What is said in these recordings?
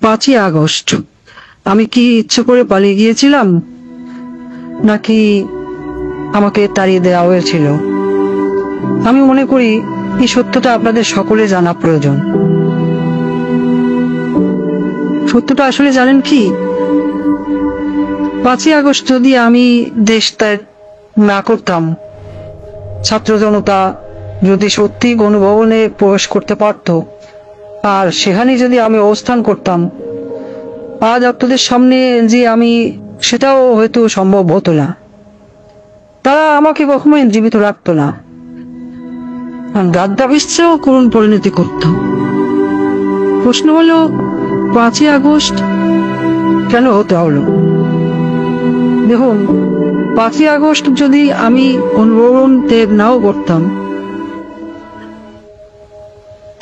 5ই August আমি কি ইচ্ছে করে পালিয়ে গিয়েছিলাম, নাকি আমাকে তাড়িয়ে দেওয়া হয়েছিল? আমি মনে করি এই সত্যটা আপনাদের সকলে জানা প্রয়োজন। সত্যটা আসলে জানেন কি, 5ই আগস্ট যদি আমি দেশ ত্যাগ না করতাম, ছাত্র জনতা যদি সত্যি গণভবনে প্রবেশ করতে পারত, আর সেখানে যদি আমি অবস্থান করতাম, আজ আপনাদের সামনে যে আমি, সেটাও হয়তো সম্ভব হতো না। তারা আমাকে কখনোই জীবিত রাখতো না, গাদ্দাফিসেও করুণ পরিণতি করত। প্রশ্ন হলো 5ই আগস্ট কেন হতে হলো? দেখুন, 5ই আগস্ট যদি আমি গণভবন ত্যাগ নাও করতাম,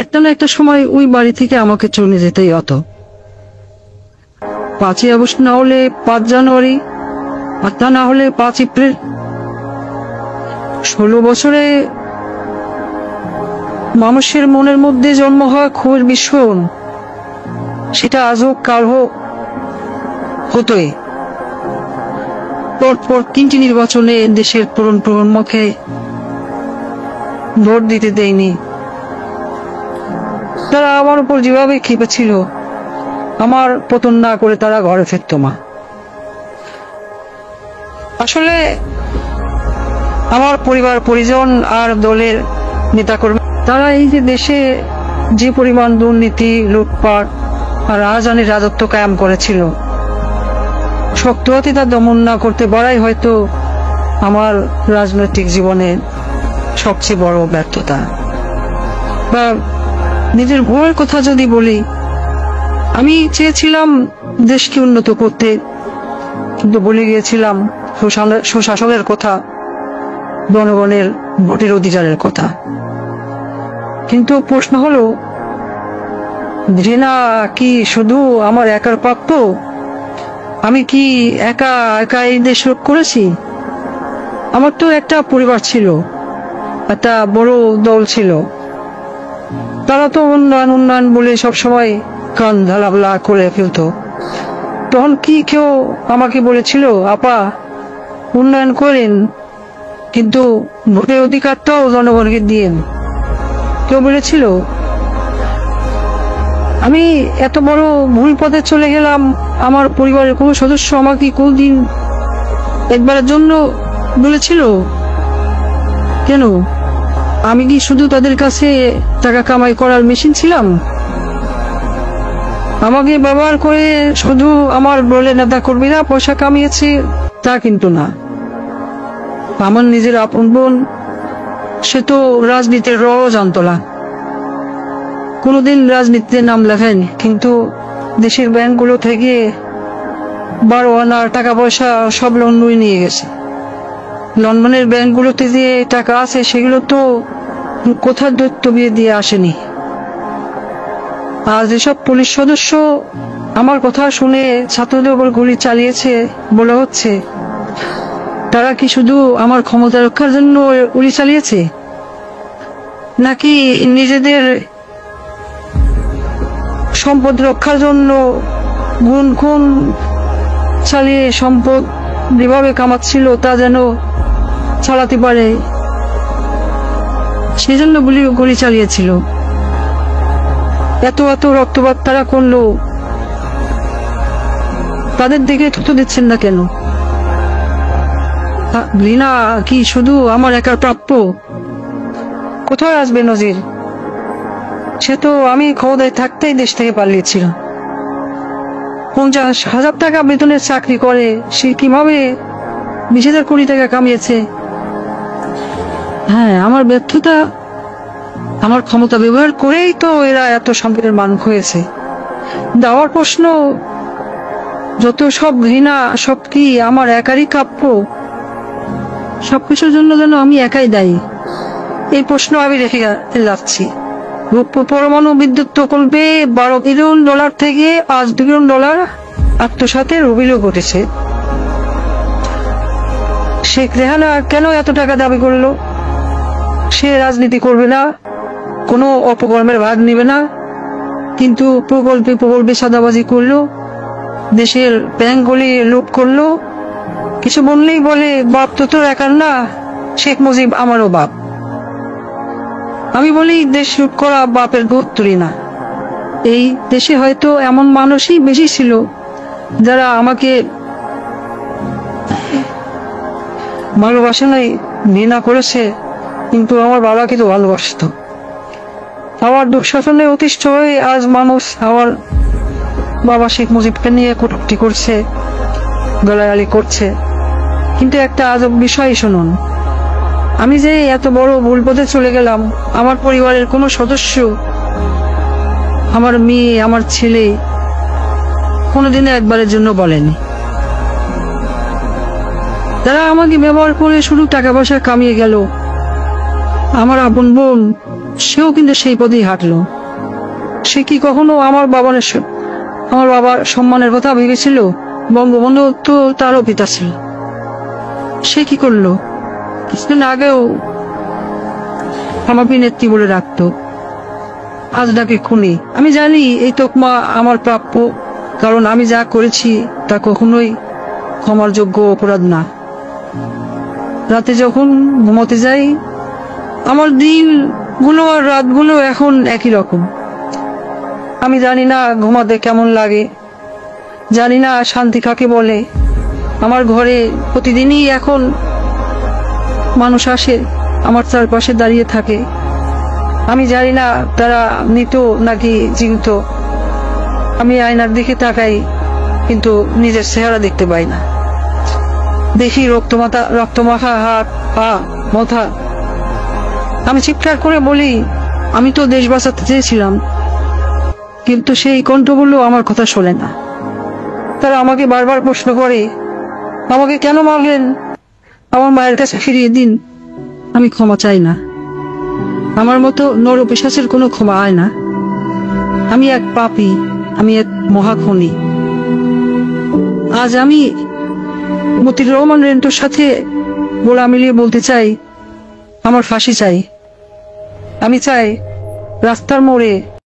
একটা না একটা সময় ওই বাড়ি থেকে আমাকে চলে যেতেই হতো। 5ই আগস্ট না হলে 5 জানুয়ারি, আর তা না হলে 5 এপ্রিল। 16 বছরে মানুষের মনের মধ্যে জন্ম হওয়া ক্ষোভের বিস্ফোরণ, সেটা আজ হোক কাল হোক হতোই। পরপর 3টি নির্বাচনে দেশের প্রজন্মকে ভোট দিতে দেয়নি। তারা আমার উপর যেভাবে খেপেছিল, আমার পতন না করে তারা ঘরে ফিরত না। আসলে আমার পরিবার পরিজন আর দলের নেতাকর্মী, তারা এই যে দেশে যে পরিমাণ দুর্নীতি, লুটপাট আর রাজধানীর রাজত্ব কায়েম করেছিল, শক্ত হাতে তা দমন না করতে পারাই হয়তো আমার রাজনৈতিক জীবনের সবচেয়ে বড় ব্যর্থতা। বা নিজের ভুলের কথা যদি বলি, আমি চেয়েছিলাম দেশকে উন্নত করতে, কিন্তু বলে গিয়েছিলাম সুশাসনের কথা, জনগণের ভোটের অধিকারের কথা। কিন্তু প্রশ্ন হলো, ঘৃণা কি শুধু আমার একার প্রাপ্য? আমি কি একা একা এই দেশ রোধ করেছি? আমার তো একটা পরিবার ছিল, একটা বড় দল ছিল, তারা তো উন্নয়ন উন্নয়ন বলে সবসময় কান ঢালাবলা করে ফেলত। তখন কি কেউ আমাকে বলেছিল, আপা উন্নয়ন করেন, কিন্তু ভোটের অধিকারটাও জনগণকে দিয়েন? কেউ বলেছিল? আমি এত বড় ভুল পথে চলে গেলাম, আমার পরিবারের কোনো সদস্য আমাকে কোনদিন একবারের জন্য বলেছিল? কেন? আমি কি শুধু তাদের কাছে টাকা কামাই করার মেশিন ছিলাম? আমাকে ব্যবহার করে শুধু আমার দলের নেতা কর্মীরা পয়সা কামিয়েছে তা কিন্তু না। আমার নিজের আপন বোন, সে তো রাজনীতির রও জানতো না, কোনোদিন রাজনীতিতে নাম লেখেনি, কিন্তু দেশের ব্যাংকগুলো থেকে 12 আনার টাকা পয়সা সব লন্ডনে নিয়ে গেছে। লন্ডনের ব্যাংকগুলোতে যে টাকা আছে, সেগুলো তো কোথার দৈত্য বিয়ে দিয়ে আসেনি। আর যেসব পুলিশ সদস্য আমার কথা শুনে ছাত্রদের উপর গুলি চালিয়েছে বলা হচ্ছে, তারা কি শুধু আমার ক্ষমতা রক্ষার জন্য গুলি চালিয়েছে, নাকি নিজেদের সম্পদ রক্ষার জন্য গুণ খুন চালিয়ে সম্পদ যেভাবে কামাচ্ছিল তা যেন চালাতে পারে, সেজন্য গুলি চালিয়েছিল? এত এত রক্তপাত তারা করলো, তাদের দিকে থুতু দিচ্ছেন না কেন? ঘৃণা কি শুধু আমার একার প্রাপ্য? কোথায় আসবে নজির? সে তো আমি ক্ষমতায় থাকতেই দেশ থেকে পালিয়েছিলাম। 50,000 টাকা বেতনের চাকরি করে সে কিভাবে 20,000 কোটি টাকা কামিয়েছে? হ্যাঁ, আমার ব্যর্থতা, আমার ক্ষমতা ব্যবহার করেই তো এরা এত সম্পদের মালিক হয়েছে। দেওয়ার প্রশ্ন, যত সব ঘৃণা, সব কি আমার একারই কাপ্য? সবকিছুর জন্য যেন আমি একাই দায়ী। এই প্রশ্ন আমি রেখে যাচ্ছি। পরমাণু বিদ্যুৎ প্রকল্পে $12 বিলিয়ন থেকে $5 বিলিয়ন আত্মসাতের অভিযোগ উঠেছে। শেখ রেহানা কেন এত টাকা দাবি করলো? সে রাজনীতি করবে না, কোনো অপকর্মের ভাগ নিবে না, কিন্তু প্রকল্পে সাদাবাজি করলো, দেশের ব্যাংকগুলি লুট করলো। কিছু বললেই বলে বাপ তো তোর একার না, শেখ মুজিব আমারও বাপ। আমি বলি দেশ লুট করা বাপের গোত্তরি না। এই দেশে হয়তো এমন মানুষই বেশি ছিল যারা আমাকে ভালোবাসে নাই, ঘৃণা করেছে, কিন্তু আমার বাবাকে তো ভালোবাসত। আমার দুঃশাসনে অতিষ্ঠ হয়ে আজ মানুষ আমার বাবা শেখ মুজিবকে নিয়ে কটূক্তি করছে, গালাগালি করছে। কিন্তু একটা আজব বিষয় শুনুন, আমি যে এত বড় ভুল পথে চলে গেলাম, আমার পরিবারের কোনো সদস্য, আমার মেয়ে, আমার ছেলে কোনোদিনও একবারের জন্য বলেনি। তারা আমাকে ব্যবহার করে শুধু টাকা পয়সা কামিয়ে গেল। আমার আপন বোন, সেও কিন্তু সেই পথেই হাঁটলো। সে কি কখনো আমার বাবার সম্মানের কথা ভেবেছিল? বঙ্গবন্ধু তো তারও পিতা ছিল। সে কি করলো? কিছুদিন আগেও আমাকে নেত্রী বলে রাখতো, আজ ডাকে খুনি। আমি জানি এই তকমা আমার প্রাপ্য, কারণ আমি যা করেছি তা কখনোই ক্ষমার যোগ্য অপরাধ না। রাতে যখন ঘুমোতে যাই, আমার দিনগুলো আর রাতগুলো এখন একই রকম। আমি জানি না ঘুমাতে কেমন লাগে, জানি না শান্তি কাকে বলে। আমার ঘরে প্রতিদিনই এখন মানুষ আসে, আমার চারপাশে দাঁড়িয়ে থাকে। আমি জানি না তারা মৃত নাকি জীবিত। আমি আয়নার দিকে তাকাই, কিন্তু নিজের চেহারা দেখতে পাই না। দেখি রক্তমাখা হাত, পা, মাথা। আমি চিৎকার করে বলি, আমি তো দেশ বাঁচাতে চেয়েছিলাম, কিন্তু সেই কণ্ঠগুলো আমার কথা শোনে না। তারা আমাকে বারবার প্রশ্ন করে, আমাকে কেন মারলেন? আমার মায়ের কাছে ফিরিয়ে দিন। আমি ক্ষমা চাই না। আমার মতো নরপিশাচের কোনো ক্ষমা হয় না। আমি এক পাপী, আমি এক মহাখনি। আজ আমি মতিউর রহমান রেন্টুর সাথে গোলা মিলিয়ে বলতে চাই, আমার ফাঁসি চাই। আমি চাই রাস্তার মোড়ে